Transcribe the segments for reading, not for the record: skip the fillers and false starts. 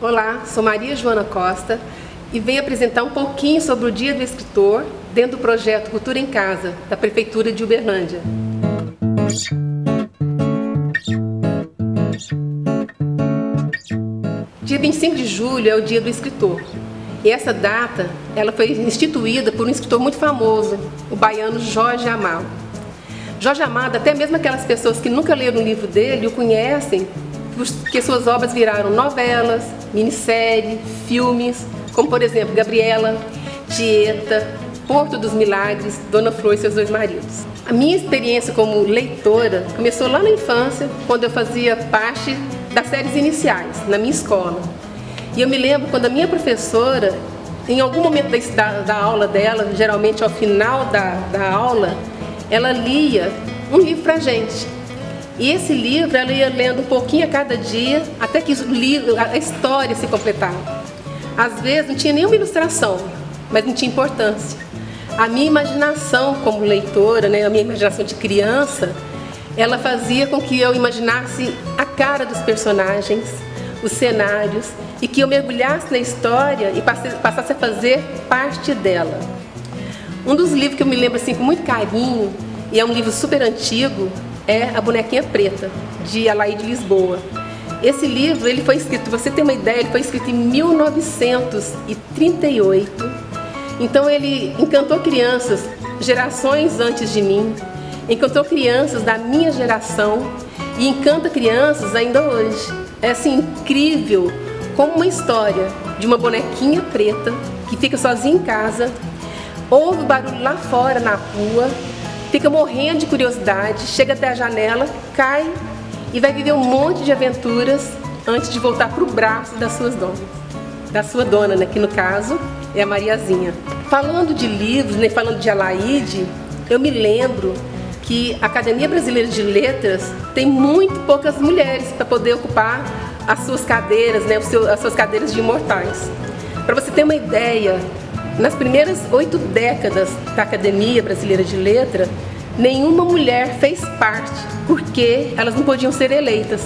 Olá, sou Maria Joana Costa e venho apresentar um pouquinho sobre o Dia do Escritor dentro do projeto Cultura em Casa, da Prefeitura de Uberlândia. Dia 25 de julho é o Dia do Escritor. E essa data ela foi instituída por um escritor muito famoso, o baiano Jorge Amado. Jorge Amado, até mesmo aquelas pessoas que nunca leram um livro dele, o conhecem, porque suas obras viraram novelas, minissérie, filmes, como por exemplo Gabriela, Tieta, Porto dos Milagres, Dona Flor e seus dois maridos. A minha experiência como leitora começou lá na infância, quando eu fazia parte das séries iniciais, na minha escola. E eu me lembro quando a minha professora, em algum momento da aula dela, geralmente ao final da aula, ela lia um livro pra gente. E esse livro ela ia lendo um pouquinho a cada dia, até que a história se completava. Às vezes não tinha nenhuma ilustração, mas não tinha importância. A minha imaginação como leitora, a minha imaginação de criança, ela fazia com que eu imaginasse a cara dos personagens, os cenários, e que eu mergulhasse na história e passasse a fazer parte dela. Um dos livros que eu me lembro assim com muito carinho, e é um livro super antigo, é A Bonequinha Preta, de Alaide Lisboa. Esse livro, ele foi escrito, pra você ter uma ideia, ele foi escrito em 1938. Então ele encantou crianças, gerações antes de mim, encantou crianças da minha geração e encanta crianças ainda hoje. É assim, incrível como uma história de uma bonequinha preta que fica sozinha em casa, ouve barulho lá fora na rua, fica morrendo de curiosidade, chega até a janela, cai e vai viver um monte de aventuras antes de voltar para o braço das suas donas. Da sua dona, né, que no caso é a Mariazinha. Falando de livros, falando de Alaide, eu me lembro que a Academia Brasileira de Letras tem muito poucas mulheres para poder ocupar as suas cadeiras, as suas cadeiras de imortais. Para você ter uma ideia, nas primeiras 8 décadas da Academia Brasileira de Letras, nenhuma mulher fez parte, porque elas não podiam ser eleitas.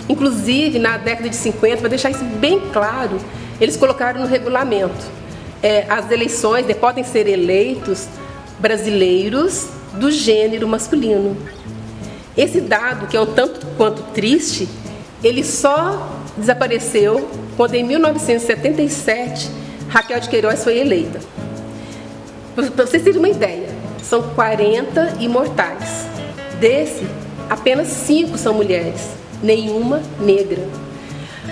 Inclusive, na década de 50, para deixar isso bem claro, eles colocaram no regulamento. As eleições podem ser eleitos brasileiros do gênero masculino. Esse dado, que é um tanto quanto triste, ele só desapareceu quando em 1977 Raquel de Queiroz foi eleita. Para vocês terem uma ideia, são 40 imortais. Desse, apenas 5 são mulheres, nenhuma negra.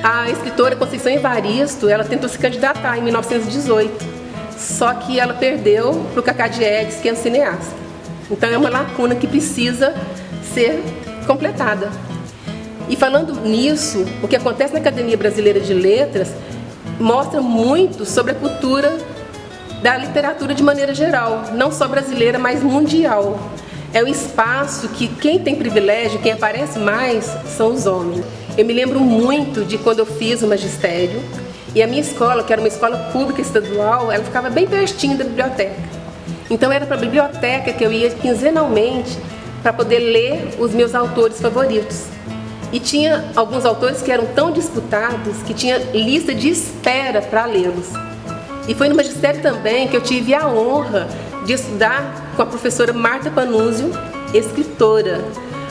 A escritora Conceição Evaristo, ela tentou se candidatar em 1918, só que ela perdeu para o Cacá Diegues, que é um cineasta. Então é uma lacuna que precisa ser completada. E falando nisso, o que acontece na Academia Brasileira de Letras mostra muito sobre a cultura da literatura de maneira geral, não só brasileira, mas mundial. É um espaço que quem tem privilégio, quem aparece mais, são os homens. Eu me lembro muito de quando eu fiz o magistério, e a minha escola, que era uma escola pública estadual, ela ficava bem pertinho da biblioteca. Então era para a biblioteca que eu ia quinzenalmente para poder ler os meus autores favoritos. E tinha alguns autores que eram tão disputados que tinha lista de espera para lê-los. E foi no magistério também que eu tive a honra de estudar com a professora Marta Panúzio, escritora,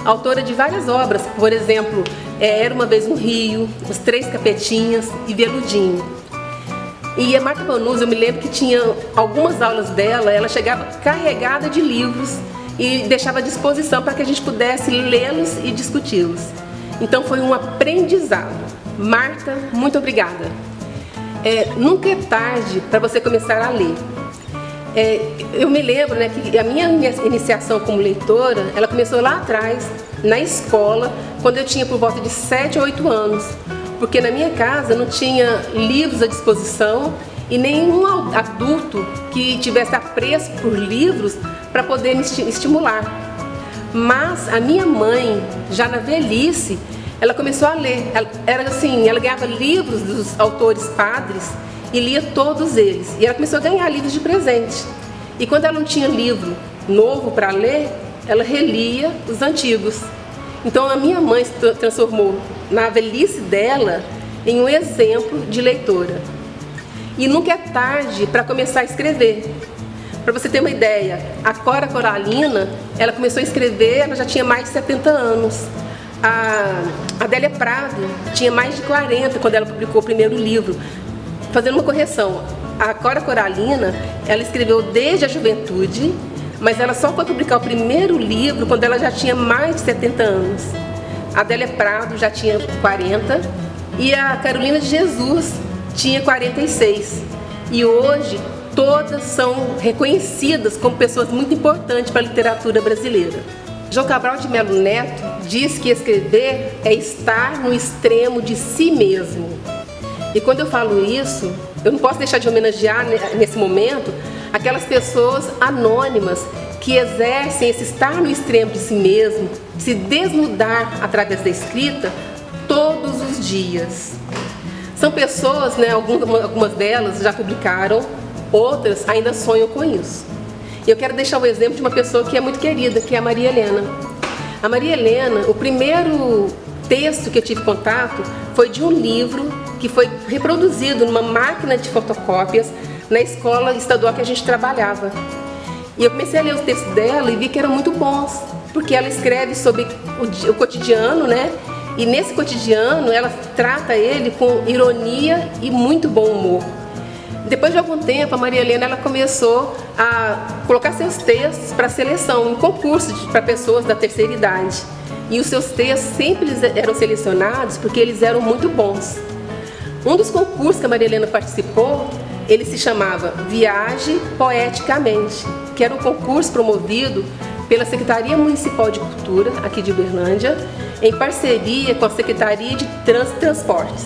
autora de várias obras, por exemplo, Era Uma Vez no Rio, Os Três Capetinhas e Veludinho. E a Marta Panúzio, eu me lembro que tinha algumas aulas dela, ela chegava carregada de livros e deixava à disposição para que a gente pudesse lê-los e discuti-los. Então foi um aprendizado. Marta, muito obrigada. Nunca é tarde para você começar a ler. Eu me lembro que a minha iniciação como leitora, ela começou lá atrás, na escola, quando eu tinha por volta de 7 ou 8 anos. Porque na minha casa não tinha livros à disposição e nenhum adulto que tivesse apreço por livros para poder me estimular. Mas a minha mãe, já na velhice, ela começou a ler. Ela ganhava livros dos autores padres e lia todos eles. E ela começou a ganhar livros de presente. E quando ela não tinha livro novo para ler, ela relia os antigos. Então a minha mãe se transformou, na velhice dela, em um exemplo de leitora. E nunca é tarde para começar a escrever. Para você ter uma ideia, a Cora Coralina, ela começou a escrever, ela já tinha mais de 70 anos. A Adélia Prado tinha mais de 40 quando ela publicou o primeiro livro. Fazendo uma correção, a Cora Coralina, ela escreveu desde a juventude, mas ela só foi publicar o primeiro livro quando ela já tinha mais de 70 anos. A Adélia Prado já tinha 40 e a Carolina de Jesus tinha 46. E hoje todas são reconhecidas como pessoas muito importantes para a literatura brasileira. João Cabral de Melo Neto diz que escrever é estar no extremo de si mesmo. E quando eu falo isso, eu não posso deixar de homenagear nesse momento aquelas pessoas anônimas que exercem esse estar no extremo de si mesmo, se desnudar através da escrita todos os dias. São pessoas, algumas delas já publicaram, outras ainda sonham com isso. E eu quero deixar o exemplo de uma pessoa que é muito querida, que é a Maria Helena. A Maria Helena, o primeiro texto que eu tive contato foi de um livro que foi reproduzido numa máquina de fotocópias na escola estadual que a gente trabalhava. E eu comecei a ler os textos dela e vi que eram muito bons, porque ela escreve sobre o cotidiano, E nesse cotidiano ela trata ele com ironia e muito bom humor. Depois de algum tempo, a Maria Helena ela começou a colocar seus textos para seleção, em concursos para pessoas da terceira idade. E os seus textos sempre eram selecionados porque eles eram muito bons. Um dos concursos que a Maria Helena participou, ele se chamava Viaje Poeticamente, que era um concurso promovido pela Secretaria Municipal de Cultura, aqui de Uberlândia, em parceria com a Secretaria de Trânsito e Transportes.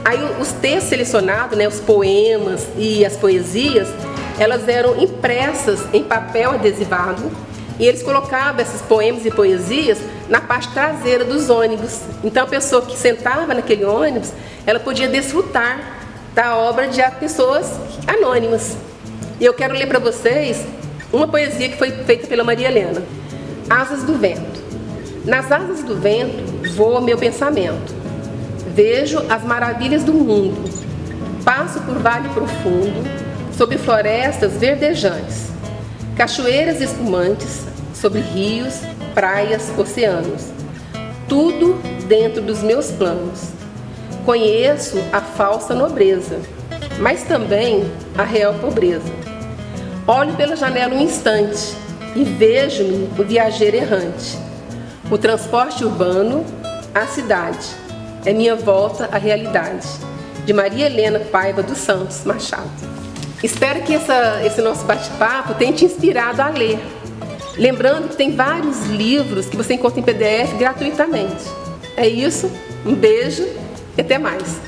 Aí os textos selecionados, os poemas e as poesias, elas eram impressas em papel adesivado e eles colocavam esses poemas e poesias na parte traseira dos ônibus. Então a pessoa que sentava naquele ônibus, ela podia desfrutar da obra de pessoas anônimas. E eu quero ler para vocês uma poesia que foi feita pela Maria Helena. Asas do Vento. Nas asas do vento voa meu pensamento. Vejo as maravilhas do mundo. Passo por vale profundo, sobre florestas verdejantes, cachoeiras espumantes, sobre rios, praias, oceanos. Tudo dentro dos meus planos. Conheço a falsa nobreza, mas também a real pobreza. Olho pela janela um instante e vejo-me o viajeiro errante. O transporte urbano, a cidade, é minha volta à realidade. De Maria Helena Paiva dos Santos Machado. Espero que esse nosso bate-papo tenha te inspirado a ler. Lembrando que tem vários livros que você encontra em PDF gratuitamente. É isso, um beijo e até mais.